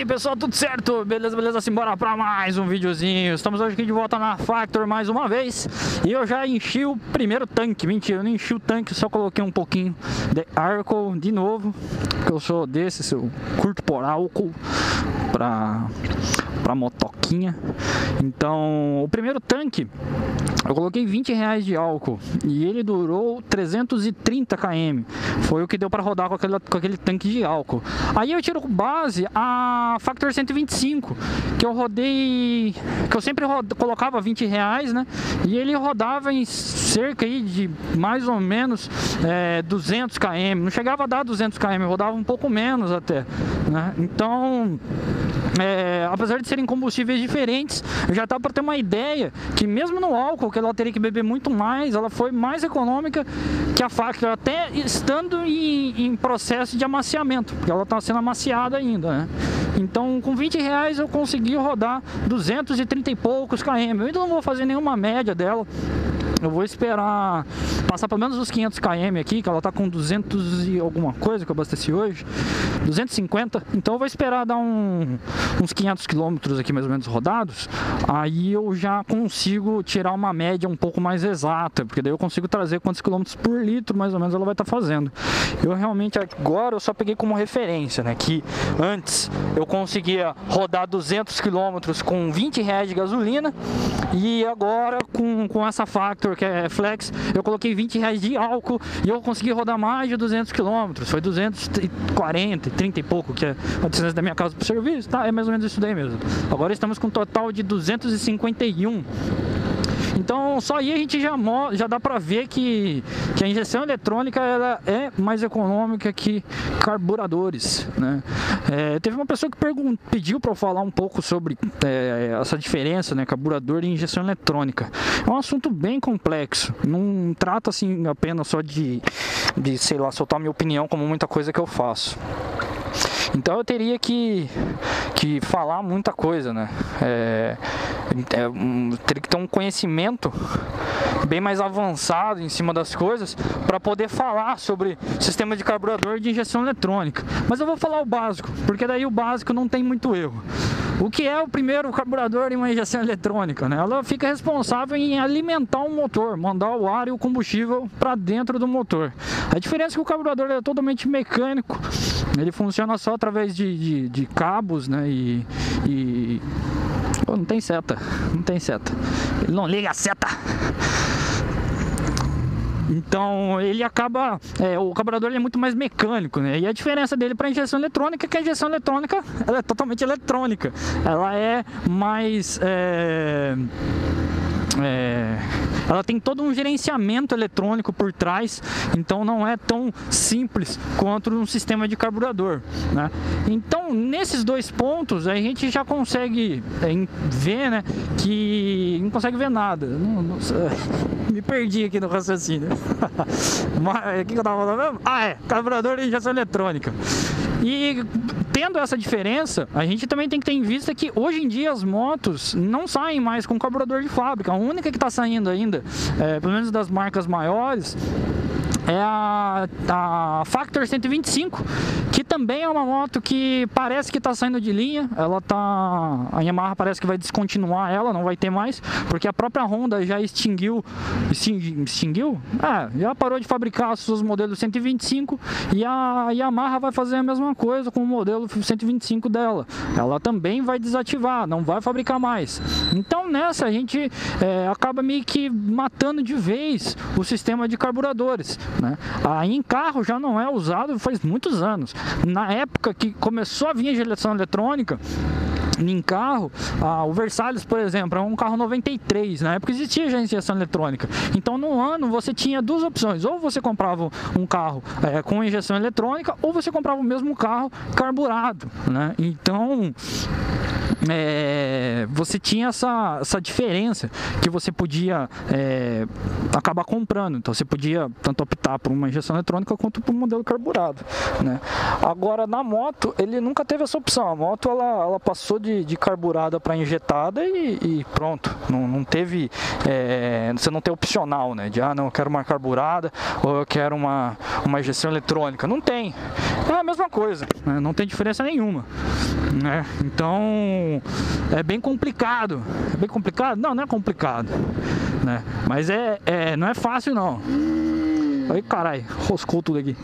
Pessoal, tudo certo? Beleza? Simbora pra mais um videozinho. Estamos hoje aqui de volta na Factor mais uma vez. E eu já enchi o primeiro tanque. Mentira, eu não enchi o tanque, só coloquei um pouquinho de álcool de novo, porque eu sou desses, eu curto por álcool pra motoquinha. Então, o primeiro tanque eu coloquei R$20 de álcool e ele durou 330 km. Foi o que deu para rodar com aquele tanque de álcool. Aí eu tiro base a Factor 125, que eu rodei, que eu sempre colocava R$20, né? E ele rodava em cerca aí de mais ou menos 200 km. Não chegava a dar 200 km, rodava um pouco menos até, né? Então, apesar de serem combustíveis diferentes, já dá para ter uma ideia que mesmo no álcool, que ela teria que beber muito mais, ela foi mais econômica que a Factor, até estando em processo de amaciamento, porque ela está sendo amaciada ainda, né? Então, com R$20 eu consegui rodar 230 e poucos km. Eu ainda não vou fazer nenhuma média dela. Eu vou esperar passar pelo menos os 500 km aqui, que ela tá com 200 e alguma coisa que eu abasteci hoje, 250. Então eu vou esperar dar uns 500 km aqui mais ou menos rodados. Aí eu já consigo tirar uma média um pouco mais exata, porque daí eu consigo trazer quantos quilômetros por litro mais ou menos ela vai estar fazendo. Eu realmente agora eu só peguei como referência, né, que antes eu conseguia rodar 200 km com R$20 de gasolina, e agora com essa Factor, que é Flex, eu coloquei R$20 de álcool e eu consegui rodar mais de 200 km. Foi 240, 30 e pouco, que é a distância da minha casa para o serviço, tá? É mais ou menos isso daí mesmo. Agora estamos com um total de 251. Então só aí a gente já dá para ver que a injeção eletrônica ela é mais econômica que carburadores, né? Teve uma pessoa que pediu para eu falar um pouco sobre essa diferença, né, carburador e injeção eletrônica. É um assunto bem complexo, não trata assim apenas só de sei lá, soltar minha opinião como muita coisa que eu faço. Então eu teria que falar muita coisa, né? Teria que ter um conhecimento bem mais avançado em cima das coisas para poder falar sobre sistema de carburador de injeção eletrônica. Mas eu vou falar o básico, porque daí o básico não tem muito erro. O que é o primeiro carburador em uma injeção eletrônica, né? Ela fica responsável em alimentar o motor, mandar o ar e o combustível para dentro do motor. A diferença é que o carburador é totalmente mecânico, ele funciona só através de cabos, né? Não tem seta, ele não liga a seta. Então ele acaba, o carburador ele é muito mais mecânico, né? E a diferença dele para a injeção eletrônica é que a injeção eletrônica ela é totalmente eletrônica, ela é mais ela tem todo um gerenciamento eletrônico por trás, então não é tão simples quanto um sistema de carburador, né? Então nesses dois pontos a gente já consegue ver, né, que não consegue ver nada. Me perdi aqui no raciocínio. Mas o que eu tava falando mesmo? Carburador e injeção eletrônica. E tendo essa diferença, a gente também tem que ter em vista que hoje em dia as motos não saem mais com carburador de fábrica. A única que está saindo ainda, pelo menos das marcas maiores, é a Factor 125, que também é uma moto que parece que está saindo de linha. A Yamaha parece que vai descontinuar ela, não vai ter mais, porque a própria Honda já extinguiu? Já parou de fabricar os seus modelos 125, e a Yamaha vai fazer a mesma coisa com o modelo 125 dela. Ela também vai desativar, não vai fabricar mais. Então nessa a gente acaba meio que matando de vez o sistema de carburadores, né? Aí em carro já não é usado faz muitos anos. Na época que começou a vir a injeção eletrônica, em carro, o Versalhes, por exemplo, é um carro 93, na época existia já injeção eletrônica. Então no ano você tinha duas opções: ou você comprava um carro com injeção eletrônica, ou você comprava o mesmo carro carburado, né? Então você tinha essa diferença que você podia acabar comprando. Então você podia tanto optar por uma injeção eletrônica quanto por um modelo carburado, né? Agora na moto ele nunca teve essa opção. A moto ela passou de carburada para injetada e pronto. Não teve, você não tem opcional, né? De não, eu quero uma carburada ou eu quero uma injeção eletrônica. Não tem. É a mesma coisa, né? Não tem diferença nenhuma, né? Então é bem complicado. É bem complicado? Não é complicado, né? Mas não é fácil não. Ai, caralho, roscou tudo aqui.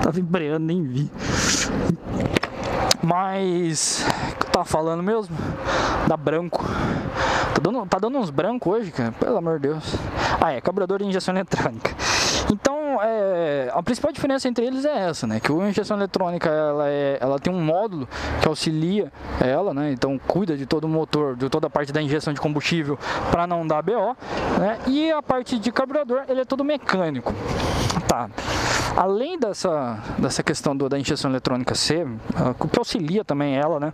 Tava embreando, nem vi. Mas o que eu tava falando mesmo? Da branco. Tá dando uns brancos hoje, cara. Pelo amor de Deus. Carburador de injeção eletrônica. Então, a principal diferença entre eles é essa, né? Que a injeção eletrônica, ela tem um módulo que auxilia ela, né? Então, cuida de todo o motor, de toda a parte da injeção de combustível para não dar BO, né? E a parte de carburador, ele é todo mecânico. Tá. Além dessa questão da injeção eletrônica ser, o que auxilia também ela, né?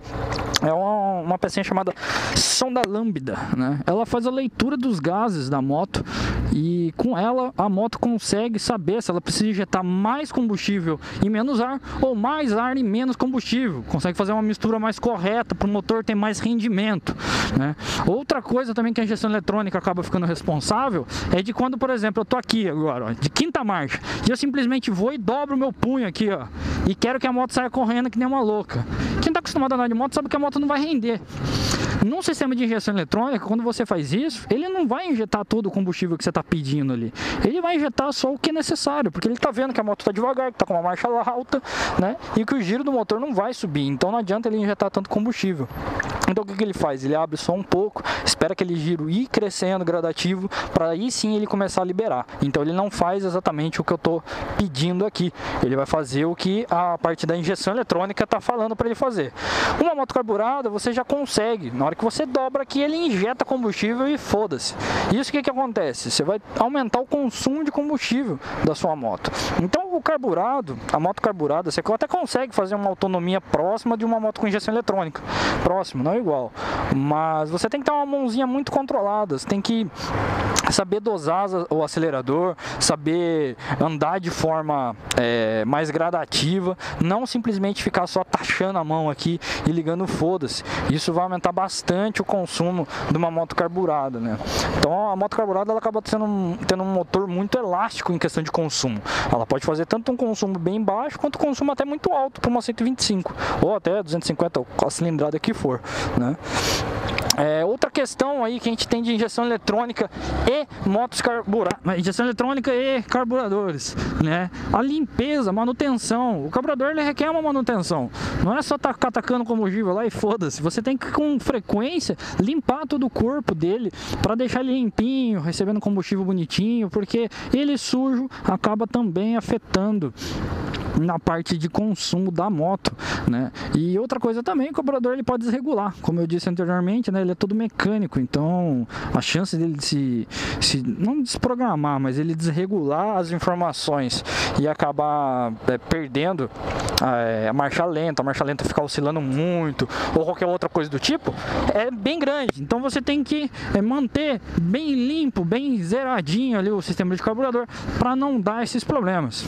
É uma pecinha chamada sonda lambda, né? Ela faz a leitura dos gases da moto e com ela a moto consegue saber se ela precisa injetar mais combustível e menos ar ou mais ar e menos combustível. Consegue fazer uma mistura mais correta para o motor ter mais rendimento, né? Outra coisa também que a injeção eletrônica acaba ficando responsável é de quando, por exemplo, eu tô aqui agora, ó, de quinta marcha, e eu simplesmente vou e dobro o meu punho aqui, ó, e quero que a moto saia correndo que nem uma louca. Quem tá acostumado a andar de moto sabe que a moto não vai render. Num sistema de injeção eletrônica, quando você faz isso, ele não vai injetar todo o combustível que você está pedindo ali. Ele vai injetar só o que é necessário, porque ele está vendo que a moto está devagar, que está com uma marcha alta, né? E que o giro do motor não vai subir. Então não adianta ele injetar tanto combustível. Então o que ele faz? Ele abre só um pouco, espera aquele giro ir crescendo gradativo, para aí sim ele começar a liberar. Então ele não faz exatamente o que eu estou pedindo aqui. Ele vai fazer o que a parte da injeção eletrônica está falando para ele fazer. Uma moto carburada você já consegue, na hora que você dobra aqui, ele injeta combustível e foda-se. Isso que acontece? Você vai aumentar o consumo de combustível da sua moto. Então o carburado, a moto carburada, você até consegue fazer uma autonomia próxima de uma moto com injeção eletrônica. Próximo, não igual. Mas você tem que ter uma mãozinha muito controlada. Você tem que saber dosar o acelerador, saber andar de forma mais gradativa, não simplesmente ficar só taxando a mão aqui e ligando foda-se. Isso vai aumentar bastante o consumo de uma moto carburada, né? Então a moto carburada ela acaba tendo um motor muito elástico em questão de consumo. Ela pode fazer tanto um consumo bem baixo quanto um consumo até muito alto para uma 125 ou até 250, a cilindrada que for, né? Outra questão aí que a gente tem de injeção eletrônica e motos carburadas, injeção eletrônica e carburadores, né? A limpeza, manutenção. O carburador ele requer uma manutenção. Não é só ficar tacando combustível lá e foda-se. Você tem que com frequência limpar todo o corpo dele para deixar ele limpinho, recebendo combustível bonitinho, porque ele sujo acaba também afetando na parte de consumo da moto, né? E outra coisa também, o carburador ele pode desregular, como eu disse anteriormente, né? Ele é todo mecânico, então a chance dele de se não desprogramar, mas ele desregular as informações e acabar perdendo a marcha lenta ficar oscilando muito ou qualquer outra coisa do tipo, é bem grande. Então você tem que manter bem limpo, bem zeradinho ali o sistema de carburador para não dar esses problemas.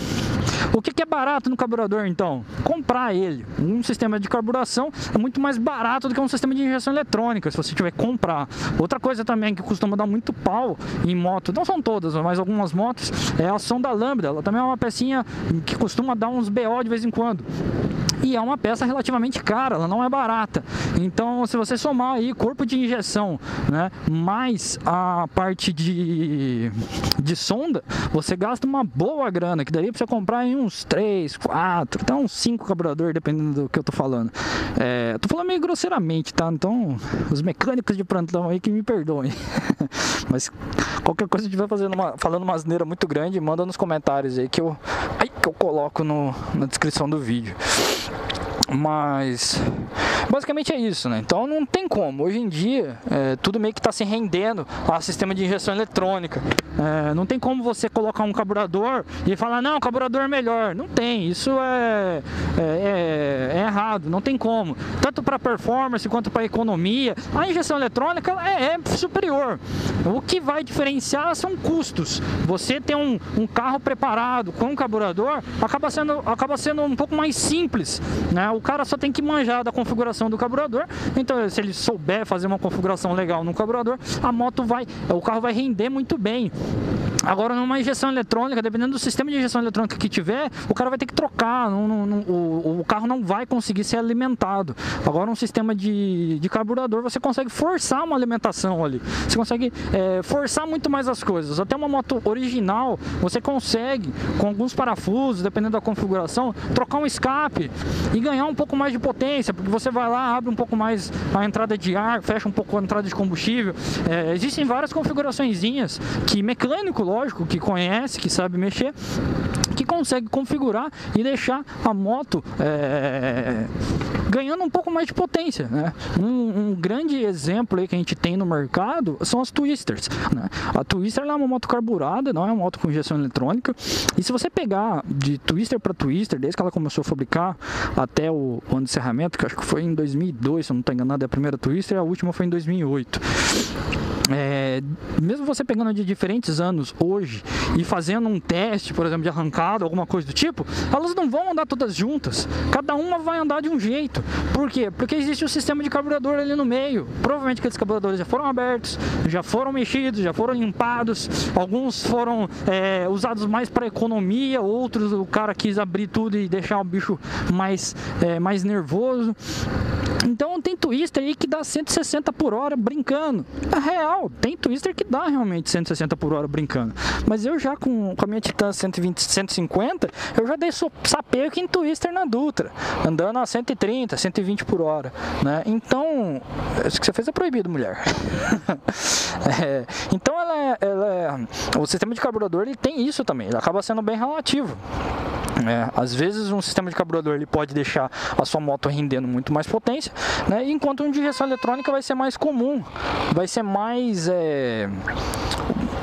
O que é barato no carburador então? Comprar ele. Um sistema de carburação é muito mais barato do que um sistema de injeção eletrônica, se você tiver que comprar. Outra coisa também que costuma dar muito pau em moto, não são todas, mas algumas motos, é a sonda lambda. Ela também é uma pecinha que costuma dar uns BO de vez em quando. E é uma peça relativamente cara, ela não é barata. Então, se você somar aí corpo de injeção, né, mais a parte de sonda, você gasta uma boa grana, que daria para você comprar em uns 3, 4, até uns 5 carburadores, dependendo do que eu tô falando. Tô falando meio grosseiramente, tá? Então, os mecânicos de plantão aí que me perdoem. Mas qualquer coisa que estiver falando uma asneira muito grande, manda nos comentários aí que eu coloco na descrição do vídeo. Mas basicamente é isso, né? Então não tem como. Hoje em dia tudo meio que está se rendendo ao sistema de injeção eletrônica. Não tem como você colocar um carburador e falar, não, o carburador é melhor. Não tem, isso é errado, não tem como. Tanto para performance quanto para economia, a injeção eletrônica é superior. O que vai diferenciar são custos. Você ter um carro preparado com um carburador acaba sendo um pouco mais simples, né? O cara só tem que manjar da configuração do carburador. Então, se ele souber fazer uma configuração legal no carburador, o carro vai render muito bem. Agora, numa injeção eletrônica, dependendo do sistema de injeção eletrônica que tiver, o cara vai ter que trocar, o carro não vai conseguir ser alimentado. Agora, um sistema de carburador, você consegue forçar uma alimentação ali, você consegue forçar muito mais as coisas. Até uma moto original, você consegue, com alguns parafusos, dependendo da configuração, trocar um escape e ganhar um pouco mais de potência, porque você vai lá, abre um pouco mais a entrada de ar, fecha um pouco a entrada de combustível. Existem várias configuraçõezinhas que mecânico, lógico, que conhece, que sabe mexer, que consegue configurar e deixar a moto ganhando um pouco mais de potência, né? Um grande exemplo aí que a gente tem no mercado são as Twisters, né? A Twister é uma moto carburada, não é uma moto com injeção eletrônica, e se você pegar de Twister para Twister, desde que ela começou a fabricar até o ano de encerramento, que acho que foi em 2002, se eu não estou enganado, é a primeira Twister, e a última foi em 2008. Mesmo você pegando de diferentes anos hoje e fazendo um teste, por exemplo, de arrancada, alguma coisa do tipo, elas não vão andar todas juntas, cada uma vai andar de um jeito. Por quê? Porque existe o sistema de carburador ali no meio. Provavelmente aqueles carburadores já foram abertos, já foram mexidos, já foram limpados, alguns foram usados mais para economia, outros o cara quis abrir tudo e deixar o bicho mais nervoso. Então tem Twister aí que dá 160 por hora brincando. É real, tem Twister que dá realmente 160 por hora brincando. Mas eu já com a minha Titan 120, 150, eu já dei sapeio aqui em Twister na Dutra, andando a 130, 120 por hora, né? Então, isso que você fez é proibido, mulher. Então o sistema de carburador ele tem isso também, ele acaba sendo bem relativo. Às vezes um sistema de carburador ele pode deixar a sua moto rendendo muito mais potência, né? Enquanto um de injeção eletrônica vai ser mais comum, vai ser mais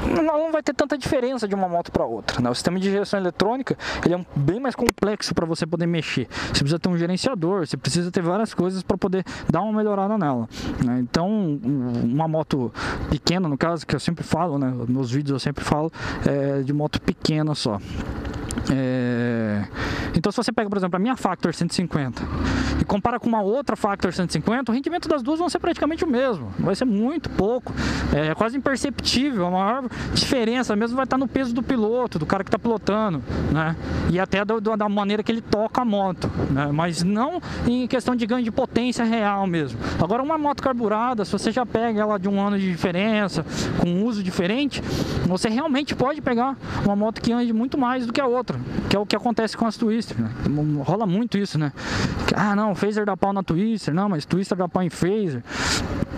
não vai ter tanta diferença de uma moto para outra, né? O sistema de injeção eletrônica ele é bem mais complexo para você poder mexer. Você precisa ter um gerenciador, você precisa ter várias coisas para poder dar uma melhorada nela, né? Então, uma moto pequena, no caso, que eu sempre falo, né? Nos vídeos eu sempre falo de moto pequena só. Então, se você pega, por exemplo, a minha Factor 150 e compara com uma outra Factor 150, o rendimento das duas vão ser praticamente o mesmo, vai ser muito pouco, quase imperceptível. A maior diferença mesmo vai estar no peso do piloto, do cara que está pilotando, né? E até da maneira que ele toca a moto, né? Mas não em questão de ganho de potência real mesmo. Agora, uma moto carburada, se você já pega ela de um ano de diferença, com um uso diferente, você realmente pode pegar uma moto que ande muito mais do que a outra, que é o que acontece com as Twister, né? Rola muito isso, né? Não, Phaser dá pau na Twister, não, mas Twister dá pau em Phaser.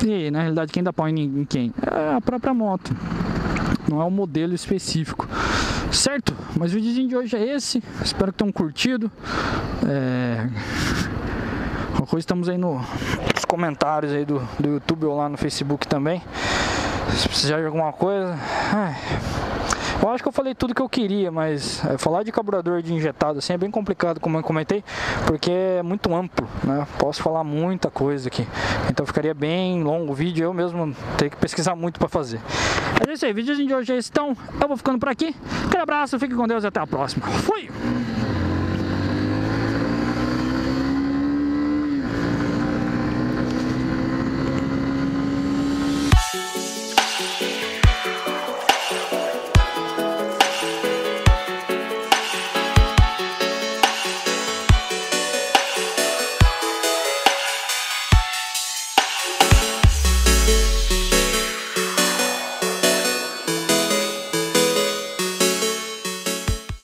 E na realidade quem dá pau em quem? É a própria moto, não é um modelo específico, certo? Mas o videozinho de hoje é esse, espero que tenham curtido. Qualquer coisa estamos aí nos comentários aí do YouTube ou lá no Facebook também, se precisar de alguma coisa. Eu acho que eu falei tudo que eu queria, mas falar de carburador de injetado assim é bem complicado, como eu comentei, porque é muito amplo, né? Posso falar muita coisa aqui, então ficaria bem longo o vídeo, eu mesmo tenho que pesquisar muito para fazer. É isso aí, o vídeo de hoje é esse, então eu vou ficando por aqui. Aquele abraço, fique com Deus e até a próxima. Fui!